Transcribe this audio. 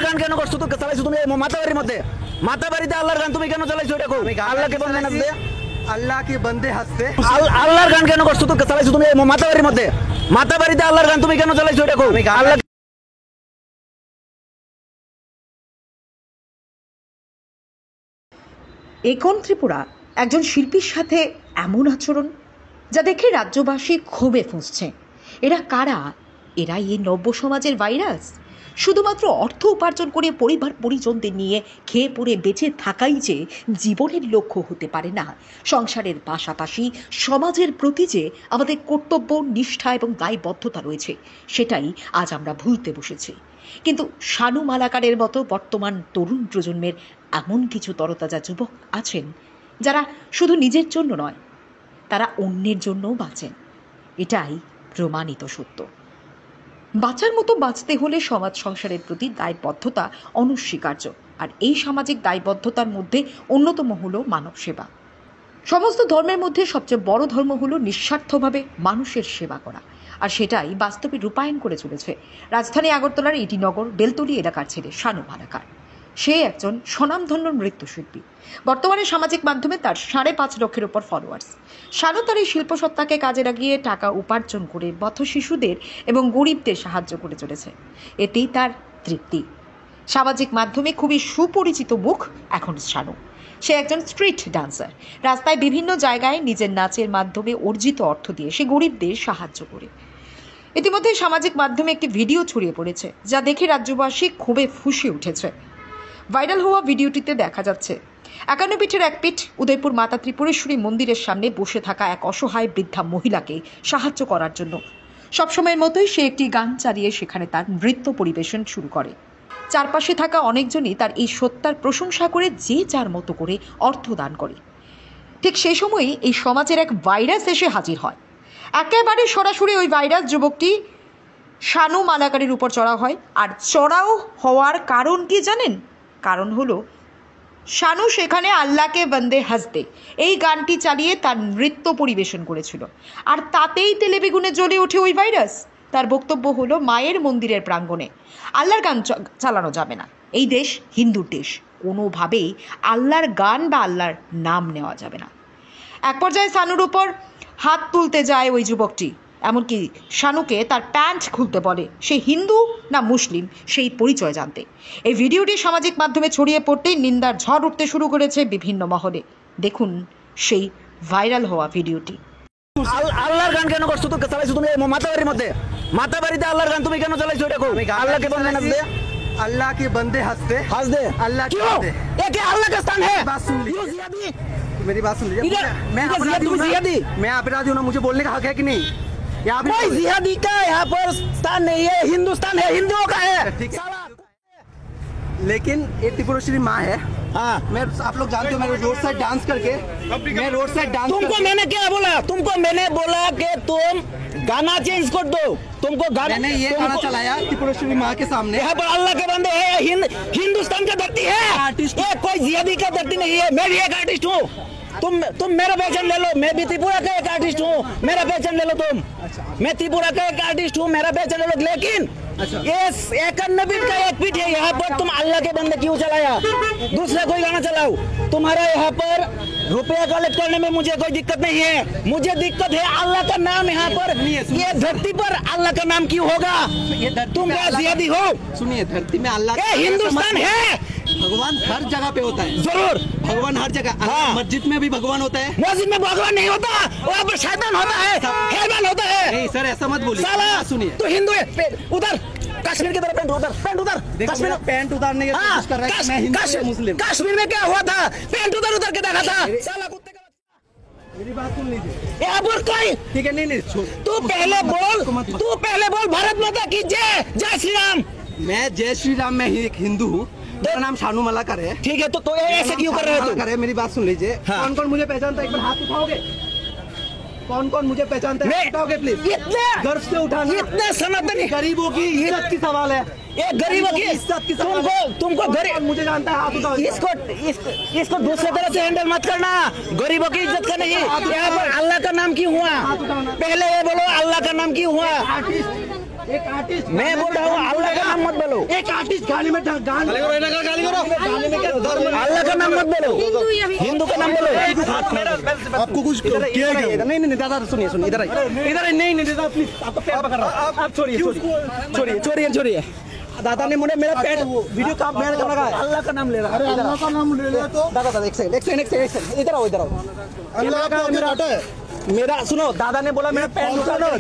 গান কেন করছো? তো চালাইছো তুমি মাতাবাড়ির মধ্যে, মাতাবাড়িতে আল্লাহর গান তুমি কেন চালাইছো? এটা কো আল্লাহকে বন্ধে নাচবে, अल्लाह के बंदे हंसते আল্লাহর গান কেন করছো? তো চালাইছো তুমি মাতাবাড়ির মধ্যে, মাতাবাড়িতে আল্লাহর গান তুমি কেন চালাইছো? এটা কো আল্লাহ। একন ত্রিপুরা একজন শিল্পীর সাথে এমন আচরণ যা দেখে রাজ্যবাসী ক্ষোভে ফুঁসছে। এরা কারা? এরা এই নব্য সমাজের ভাইরাস। শুধুমাত্র অর্থ উপার্জন করে পরিবার পরিজনদের নিয়ে খেয়ে পড়ে বেঁচে থাকাই যে জীবনের লক্ষ্য হতে পারে না। সংসারের পাশাপাশি সমাজের প্রতি যে আমাদের কর্তব্য, নিষ্ঠা এবং দায়বদ্ধতা রয়েছে, সেটাই আজ আমরা ভুলতে বসেছি। কিন্তু শানু মালাকারের মতো বর্তমান তরুণ প্রজন্মের এমন কিছু তরতাজা যুবক আছেন যারা শুধু নিজের জন্য নয়, তারা অন্যের জন্যও বাঁচেন। এটাই প্রমাণিত সত্য। বাঁচার মতো বাঁচতে হলে সমাজ সংসারের প্রতি দায়বদ্ধতা অনস্বীকার্য। আর এই সামাজিক দায়বদ্ধতার মধ্যে অন্যতম হলো মানব সেবা। সমস্ত ধর্মের মধ্যে সবচেয়ে বড় ধর্ম হলো নিঃস্বার্থভাবে মানুষের সেবা করা, আর সেটাই বাস্তবে রূপায়ণ করে চলেছে রাজধানী আগরতলার ইটিনগর বেলতলি এলাকার ছেলে শানু মালাকার। সে একজন স্বনামধন্য নৃত্যশিল্পী। বর্তমানে সামাজিক মাধ্যমে তার 5.5 লক্ষের উপর ফলোয়ার্স। শানু তার এই শিল্পসত্তাকে কাজে লাগিয়ে টাকা উপার্জন করে পথ শিশুদের এবং গরিবদের সাহায্য করে চলেছে। এতেই তার তৃপ্তি। সামাজিক মাধ্যমে খুবই সুপরিচিত মুখ এখন শানু। সে একজন স্ট্রিট ডান্সার। রাস্তায় বিভিন্ন জায়গায় নিজের নাচের মাধ্যমে অর্জিত অর্থ দিয়ে সে গরিবদের সাহায্য করে। ইতিমধ্যে সামাজিক মাধ্যমে একটি ভিডিও ছড়িয়ে পড়েছে, যা দেখে রাজ্যবাসী খুবই ফুঁসে উঠেছে। ভাইরাল হওয়া ভিডিওটিতে দেখা যাচ্ছে 51 পিঠের এক পিঠ উদয়পুর মাতা ত্রিপুরেশ্বরী মন্দিরের সামনে বসে থাকা এক অসহায় বৃদ্ধা মহিলাকে সাহায্য করার জন্য সবসময়ের মতোই সে একটি গান চালিয়ে সেখানে তার নৃত্য পরিবেশন শুরু করে। চারপাশে থাকা অনেকজনই তার এই সত্তার প্রশংসা করে যে যার মতো করে অর্থ দান করে। ঠিক সেই সময়ই এই সমাজের এক ভাইরাস এসে হাজির হয়। একেবারে সরাসরি ওই ভাইরাস যুবকটি শানু মালাকারের উপর চড়া হয়। আর চড়াও হওয়ার কারণ কি জানেন? কারণ হলো শানু সেখানে আল্লাহকে বন্দে হাসদে এই গানটি চালিয়ে তার নৃত্য পরিবেশন করেছিল। আর তাতেই তেলেবেগুনে জ্বলে ওঠে ওই ভাইরাস। তার বক্তব্য হলো, মায়ের মন্দিরের প্রাঙ্গণে আল্লাহর গান চালানো যাবে না। এই দেশ হিন্দুর দেশ, কোনোভাবেই আল্লাহর গান বা আল্লাহর নাম নেওয়া যাবে না। এক পর্যায়ে শানুর উপর হাত তুলতে যায় ওই যুবকটি, এমনকি শানুকে তার প্যান্ট খুলতে বলে। সে হিন্দু না মুসলিম সেই পরিচয় জানতে। এই ভিডিওটি সামাজিক মাধ্যমে ছড়িয়ে পড়তেই নিন্দার ঝড় উঠতে শুরু করেছে বিভিন্ন মহলে। দেখুন সেই ভাইরাল হওয়া ভিডিওটি। আল্লাহর গান কেন করছো? তো চালাইছো তুমি মাতাবাড়ির মধ্যে, মাতাবাড়িতে আল্লাহর গান তুমি কেন চালাইছো? এটা কো আল্লাহকে বন্ধে নাচবে, अल्लाह के बंदे हंसते हंस दे। अल्लाह के क्यों? बंदे। ये क्या अल्लाह का स्थान है? बात सुन लीजिए। क्यों जिहादी? मेरी बात सुन लीजिए। इधर- मैं इधर अपराधी हूँ ना, जिहादी। मैं अपराधी हूँ ना, मुझे बोलने का हक है कि नहीं? यहाँ पे कोई जिहादी का यहाँ पर स्थान नहीं है, हिंदुस्तान है, हिंदुओं का है। ठीक है। साला। लेकिन ये त्रिपुरेश्वरी माँ है। हाँ, मैं, आप लोग जानते हो, मैं रोड साइड डांस करके, मैं रोड साइड डांस तुमको करके, मैंने क्या बोला? तुमको मैंने बोला कि तुम गाना चेंज कर दो। तुमको गाना, मैंने ये गाना चलाया त्रिपुरेश्वरी माँ के सामने। यहाँ पर अल्लाह के बंदे है, हिंदुस्तान का धरती है। आर्टिस्ट- ये कोई जिहादी का धरती नहीं है। मैं भी एक आर्टिस्ट हूँ। तुम मेरा पहचान ले लो। मैं भी त्रिपुरा का एक आर्टिस्ट हूँ, मेरा पहचान ले लो तुम। मैं त्रिपुरा का एक आर्टिस्ट हूँ, मेरा पहचान ले लो। लेकिन ये 51 फीट का एक फीट है, यहाँ पर तुम अल्लाह के बंदे क्यों चलाया? दूसरा कोई गाना चलाओ। तुम्हारा यहाँ पर रुपया कलेक्ट करने में मुझे कोई दिक्कत नहीं है। मुझे दिक्कत है अल्लाह का नाम यहाँ पर, ये धरती पर अल्लाह का नाम क्यों होगा? ये धरती तुम पे क्या अल्लाह का- जिहादी हो? सुनिए, धरती में अल्लाह ये हिंदुस्तान है। भगवान हर जगह पे होता है। जरूर। भगवान हर जगह, हाँ। मस्जिद में भी भगवान होता है। मस्जिद में भगवान नहीं होता, वहाँ पर शैतान होता है, हैवान होता है। नहीं सर, ऐसा मत बोलिए। साला बात सुनिए, तू हिंदू है। उधर कश्मीर की तरफ पैंट उधर, पैंट उधर। देखो कश्मीर मेरा पैंट उतारने की हाँ, कोशिश कर रहा है कि मैं हिंदू या मुस्लिम। कश्मीर में क्या हुआ था? पैंट उधर उधर के देखा था। साला कुत्ते का। मेरी बात सुन लीजिए। यहाँ पर कोई, ठीक है, नहीं छोड़। तू पहले बोल भारत माता की जय, जय श्री राम। मैं जय श्री राम, मैं एक हिंदू हूँ। मेरा नाम शानू मलाकर है। ठीक है, तो ऐसे क्यों कर रहे हो मलाकर तुम? है, मेरी बात सुन लीजिए। हाँ। कौन कौन मुझे पहचानता है? एक बार हाथ उठाओगे? कौन कौन मुझे पहचानता है? मैं- उठाओगे प्लीज। इतने गर्व से उठाना। इतने सनातनी गरीबों की इज्जत की सवाल है। ये गरीबों की इज्जत की सवाल है। तुमको कौन गरीब, कौन मुझे जानता है? हाथ उठाओ। इसको दूसरे तरह से हैंडल मत करना। गरीबों की इज्जत का नहीं। यहाँ पर अल्लाह का नाम क्यों हुआ? पहले ये बोलो अल्लाह का नाम क्यों हुआ? आर्टिस्ट एक आर्टिस्ट मैं बोल रहा हूँ अल्लाह का नाम मत बोलो, एक आर्टिस्ट गाली में गाली अल्लाह का नाम मत बोलो, हिंदू का नाम बोलो। आपको कुछ किया क्या? नहीं नहीं दादा सुनिए सुनिए इधर नहीं नहीं दादा प्लीज आपको पैर पकड़ रहा हूं आप छोड़िए छोड़िए छोड़िए छोड़िए दादा ने मुझे मेरा पैर वीडियो का मैंने कर रखा है अल्लाह का नाम ले रहा है। अल्लाह का नाम ले ले तो दादा दादा एक सेकंड इधर आओ अल्लाह का मेरा हटा है। मेरा सुनो दादा ने बोला मेरा पैर नुकसान